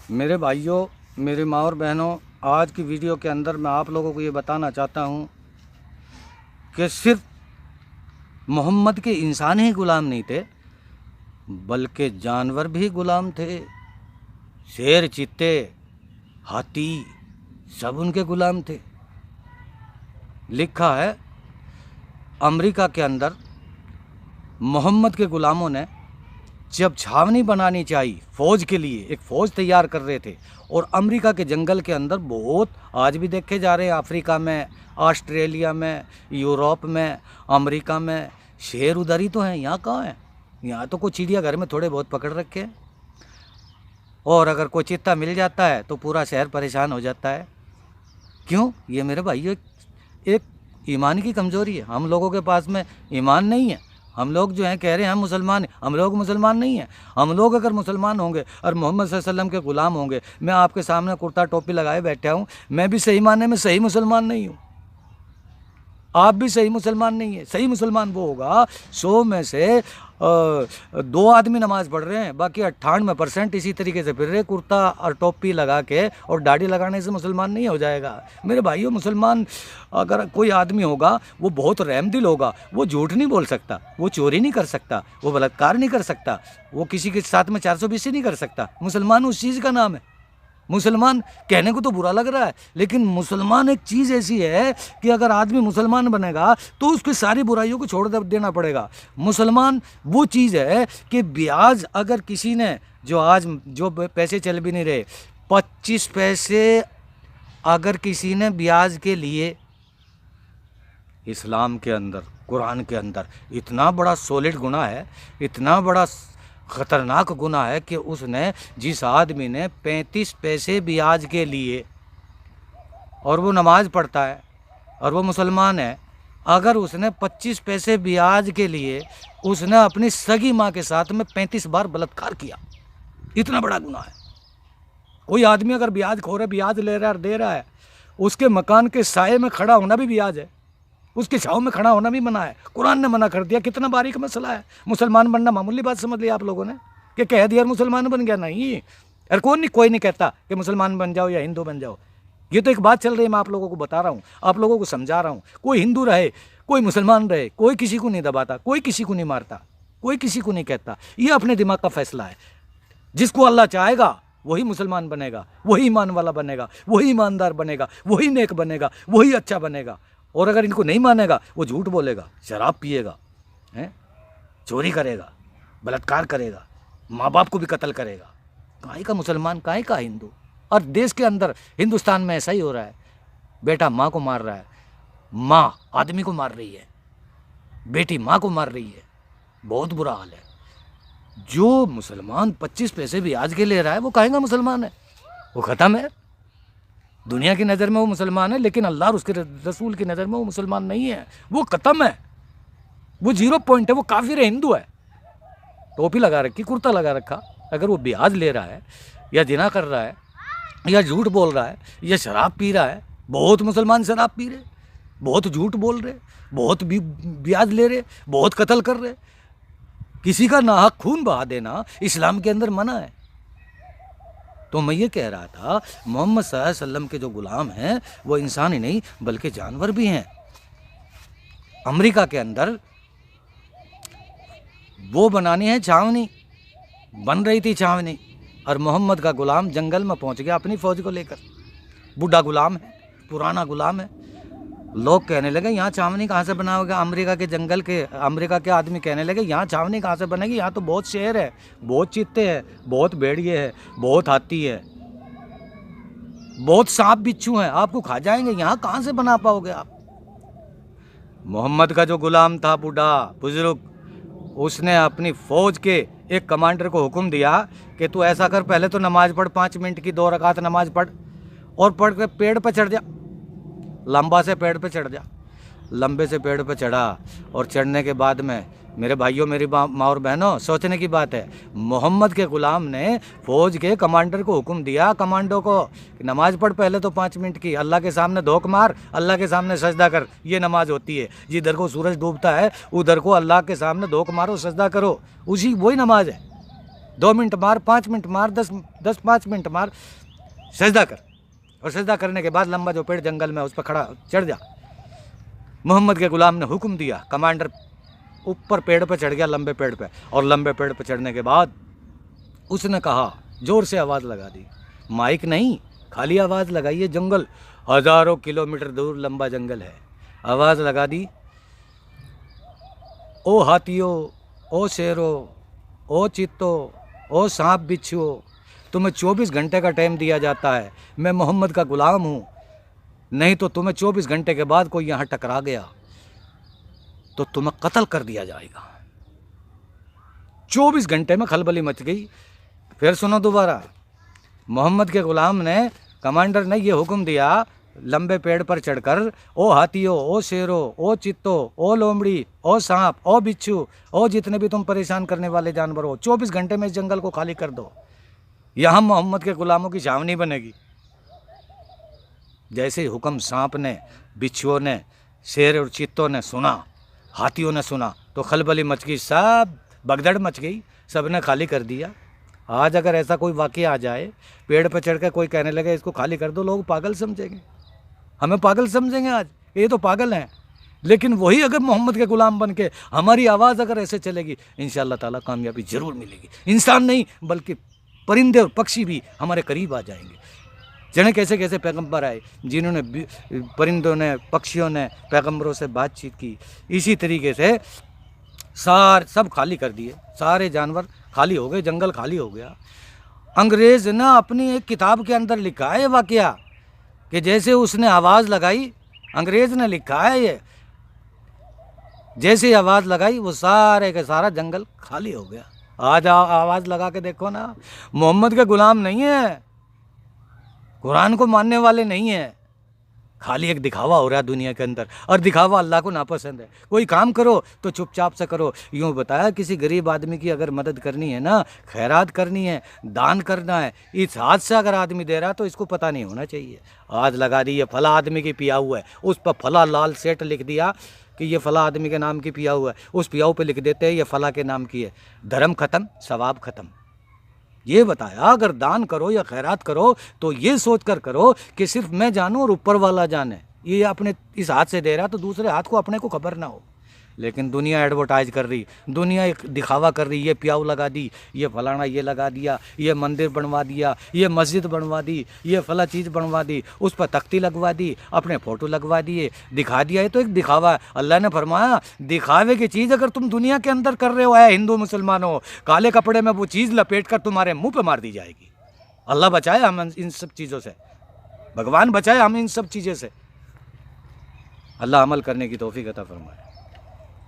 मेरे भाइयों, मेरी माँ और बहनों, आज की वीडियो के अंदर मैं आप लोगों को ये बताना चाहता हूँ कि सिर्फ मोहम्मद के इंसान ही गुलाम नहीं थे, बल्कि जानवर भी गुलाम थे। शेर, चीते, हाथी सब उनके गुलाम थे। लिखा है अमेरिका के अंदर मोहम्मद के गुलामों ने जब छावनी बनानी चाहिए फ़ौज के लिए, एक फ़ौज तैयार कर रहे थे, और अमेरिका के जंगल के अंदर बहुत आज भी देखे जा रहे हैं, अफ्रीका में, ऑस्ट्रेलिया में, यूरोप में, अमेरिका में शेर उधर ही तो हैं। यहाँ कहाँ हैं? यहाँ तो कोई चिड़ियाघर में थोड़े बहुत पकड़ रखे हैं, और अगर कोई चीता मिल जाता है तो पूरा शहर परेशान हो जाता है। क्यों? ये मेरे भाइयों एक ईमान की कमज़ोरी है। हम लोगों के पास में ईमान नहीं है। हम लोग जो हैं कह रहे हैं हम मुसलमान हैं, हम लोग मुसलमान नहीं हैं। हम लोग अगर मुसलमान होंगे और मोहम्मद सल्लल्लाहु अलैहि वसल्लम के ग़ुलाम होंगे, मैं आपके सामने कुर्ता टोपी लगाए बैठा हूँ, मैं भी सही माने में सही मुसलमान नहीं हूँ। आप भी सही मुसलमान नहीं है। सही मुसलमान वो होगा 100 में से 2 आदमी नमाज पढ़ रहे हैं, बाकी 98% इसी तरीके से फिर रहे, कुर्ता और टोपी लगा के और दाढ़ी लगाने से मुसलमान नहीं हो जाएगा। मेरे भाइयों, मुसलमान अगर कोई आदमी होगा वो बहुत रहमदिल होगा। वो झूठ नहीं बोल सकता, वो चोरी नहीं कर सकता, वो बलात्कार नहीं कर सकता, वो किसी के साथ में 420 नहीं कर सकता। मुसलमान उस चीज़ का नाम है। मुसलमान कहने को तो बुरा लग रहा है, लेकिन मुसलमान एक चीज़ ऐसी है कि अगर आदमी मुसलमान बनेगा तो उसकी सारी बुराइयों को छोड़ देना पड़ेगा। मुसलमान वो चीज़ है कि ब्याज अगर किसी ने, जो आज जो पैसे चल भी नहीं रहे, 25 पैसे अगर किसी ने ब्याज के लिए, इस्लाम के अंदर, कुरान के अंदर इतना बड़ा सॉलिड गुनाह है, इतना बड़ा ख़तरनाक गुनाह है कि उसने, जिस आदमी ने 35 पैसे ब्याज के लिए, और वो नमाज पढ़ता है और वो मुसलमान है, अगर उसने 25 पैसे ब्याज के लिए उसने अपनी सगी माँ के साथ में 35 बार बलात्कार किया, इतना बड़ा गुनाह है। कोई आदमी अगर ब्याज खो रहा है, ब्याज ले रहा है और दे रहा है, उसके मकान के साए में खड़ा होना भी ब्याज है, उसके छाँव में खड़ा होना भी मना है। कुरान ने मना कर दिया। कितना बारीक मसला है। मुसलमान बनना मामूली बात समझ लिया आप लोगों ने कि कह दिया मुसलमान बन गया। नहीं, अरे कोई नहीं कहता कि मुसलमान बन जाओ या हिंदू बन जाओ। ये तो एक बात चल रही है, मैं आप लोगों को बता रहा हूँ, आप लोगों को समझा रहा हूँ। कोई हिंदू रहे, कोई मुसलमान रहे, कोई किसी को नहीं दबाता, कोई किसी को नहीं मारता, कोई किसी को नहीं कहता। ये अपने दिमाग का फैसला है। जिसको अल्लाह चाहेगा वही मुसलमान बनेगा, वही ईमान वाला बनेगा, वही ईमानदार बनेगा, वही नेक बनेगा, वही अच्छा बनेगा। और अगर इनको नहीं मानेगा, वो झूठ बोलेगा, शराब पिएगा, हैं, चोरी करेगा, बलात्कार करेगा, माँ बाप को भी कत्ल करेगा। काहे का मुसलमान, काहे का हिंदू? और देश के अंदर, हिंदुस्तान में ऐसा ही हो रहा है। बेटा माँ को मार रहा है, माँ आदमी को मार रही है, बेटी माँ को मार रही है। बहुत बुरा हाल है। जो मुसलमान 25 पैसे भी आज के ले रहा है, वो काहे का मुसलमान है? वो ख़त्म है। दुनिया की नज़र में वो मुसलमान है, लेकिन अल्लाह और उसके रसूल की नज़र में वो मुसलमान नहीं है। वो ख़त्म है, वो 0 पॉइंट है, वो काफिर है, हिंदू है। टोपी लगा रखी, कुर्ता लगा रखा, अगर वो ब्याज ले रहा है या जिना कर रहा है या झूठ बोल रहा है या शराब पी रहा है, बहुत मुसलमान शराब पी रहे, बहुत झूठ बोल रहे, बहुत ब्याज ले रहे, बहुत कत्ल कर रहे। किसी का नाहक खून बहा देना इस्लाम के अंदर मना है। तो मैं ये कह रहा था, मोहम्मद सल्लल्लाहु अलैहि वसल्लम के जो गुलाम हैं वो इंसान ही नहीं बल्कि जानवर भी हैं। अमेरिका के अंदर वो बनानी है छावनी, बन रही थी छावनी, और मोहम्मद का गुलाम जंगल में पहुंच गया अपनी फ़ौज को लेकर। बूढ़ा गुलाम है, पुराना गुलाम है। लोग कहने लगे यहाँ छावनी कहाँ से बनाओगे? अमेरिका के जंगल के, अमेरिका के आदमी कहने लगे यहाँ छावनी कहाँ से बनेगी? यहाँ तो बहुत शेर है, बहुत चीते हैं, बहुत भेड़िए है, बहुत हाथी है, बहुत सांप बिच्छू हैं, आपको खा जाएंगे, यहाँ कहाँ से बना पाओगे आप? मोहम्मद का जो गुलाम था, बूढ़ा बुजुर्ग, उसने अपनी फ़ौज के एक कमांडर को हुक्म दिया कि तू ऐसा कर, पहले तो नमाज पढ़, 5 मिनट की 2 रकात नमाज पढ़, और पढ़ के पेड़ पर चढ़ जा, लंबा से पेड़ पे चढ़ जा। लंबे से पेड़ पे चढ़ा, और चढ़ने के बाद में, मेरे भाइयों, मेरी माँ और बहनों, सोचने की बात है, मोहम्मद के ग़ुलाम ने फ़ौज के कमांडर को हुक्म दिया, कमांडो को, कि नमाज पढ़ पहले तो 5 मिनट की, अल्लाह के सामने धोख मार, अल्लाह के सामने सजदा कर। ये नमाज होती है। जिधर को सूरज डूबता है उधर को अल्लाह के सामने धोख मारो, सजदा करो, उसी वही नमाज है। 2 मिनट मार, 5 मिनट मार, 10-5 मिनट मार, सजदा कर, और सजदा करने के बाद लंबा जो पेड़ जंगल में उस पर खड़ा चढ़ जा। मोहम्मद के गुलाम ने हुक्म दिया, कमांडर ऊपर पेड़ पर चढ़ गया, लंबे पेड़ पे, और लंबे पेड़ पर चढ़ने के बाद उसने कहा, जोर से आवाज़ लगा दी, माइक नहीं, खाली आवाज़ लगाई है, जंगल हज़ारों किलोमीटर दूर लंबा जंगल है, आवाज़ लगा दी, ओ हाथियों, ओ शेरों, ओ चीतों, ओ सांप बिच्छुओं, तुम्हें 24 घंटे का टाइम दिया जाता है, मैं मोहम्मद का गुलाम हूँ, नहीं तो तुम्हें 24 घंटे के बाद कोई यहाँ टकरा गया तो तुम्हें कत्ल कर दिया जाएगा। 24 घंटे में खलबली मच गई। फिर सुनो दोबारा, मोहम्मद के गुलाम ने, कमांडर ने ये हुक्म दिया लंबे पेड़ पर चढ़कर, ओ हाथियों, ओ शेरों, ओ चित्तों, ओ लोमड़ी, ओ सांप, ओ बिच्छू, ओ जितने भी तुम परेशान करने वाले जानवर हो, 24 घंटे में इस जंगल को खाली कर दो, यहाँ मोहम्मद के गुलामों की छावनी बनेगी। जैसे ही हुक्म सांप ने, बिच्छुओं ने, शेर और चित्तों ने सुना, हाथियों ने सुना, तो खलबली मच गई, सब भगदड़ मच गई, सब ने खाली कर दिया। आज अगर ऐसा कोई वाक़या आ जाए, पेड़ पर चढ़ कर कोई कहने लगे इसको खाली कर दो, लोग पागल समझेंगे, हमें पागल समझेंगे, आज ये तो पागल हैं। लेकिन वही अगर मोहम्मद के गुलाम बन के हमारी आवाज़ अगर ऐसे चलेगी, इंशाअल्लाह ताला कामयाबी ज़रूर मिलेगी। इंसान नहीं बल्कि परिंदे और पक्षी भी हमारे करीब आ जाएंगे। जाने कैसे कैसे पैगंबर आए, जिन्होंने परिंदों ने, पक्षियों ने पैगंबरों से बातचीत की। इसी तरीके से सब खाली कर दिए, सारे जानवर खाली हो गए, जंगल खाली हो गया। अंग्रेज़ ने अपनी एक किताब के अंदर लिखा है वाकया कि जैसे उसने आवाज़ लगाई, अंग्रेज़ ने लिखा है ये, जैसे आवाज़ लगाई वो सारे का सारा जंगल खाली हो गया। आज आवाज़ लगा के देखो ना, मोहम्मद के गुलाम नहीं है, कुरान को मानने वाले नहीं है, खाली एक दिखावा हो रहा है दुनिया के अंदर, और दिखावा अल्लाह को नापसंद है। कोई काम करो तो चुपचाप से करो। यूँ बताया, किसी गरीब आदमी की अगर मदद करनी है ना, खैरात करनी है, दान करना है, इस हाथ से अगर आदमी दे रहा है तो इसको पता नहीं होना चाहिए। आज लगा दी ये फला आदमी की पिया हुआ है, उस पर फला लाल सेठ लिख दिया कि ये फला आदमी के नाम की पिया हुआ है, उस पियाऊ पे लिख देते हैं ये फला के नाम की है। धर्म ख़त्म, सवाब ख़त्म। ये बताया अगर दान करो या खैरात करो तो ये सोच कर करो कि सिर्फ मैं जानूं और ऊपर वाला जाने। ये अपने इस हाथ से दे रहा तो दूसरे हाथ को अपने को खबर ना हो। लेकिन दुनिया एडवर्टाइज कर रही, दुनिया एक दिखावा कर रही, ये प्याऊ लगा दी, ये फलाना ये लगा दिया, ये मंदिर बनवा दिया, ये मस्जिद बनवा दी, ये फला चीज़ बनवा दी, उस पर तख्ती लगवा दी, अपने फ़ोटो लगवा दिए, दिखा दिया। ये तो एक दिखावा है। अल्लाह ने फरमाया दिखावे की चीज़ अगर तुम दुनिया के अंदर कर रहे हो, है हिंदू मुसलमानों, काले कपड़े में वो चीज़ लपेट कर तुम्हारे मुँह पर मार दी जाएगी। अल्लाह बचाए हम इन सब चीज़ों से, भगवान बचाए हम इन सब चीज़ों से। अल्लाह अमल करने की तौफीक अता फरमाए।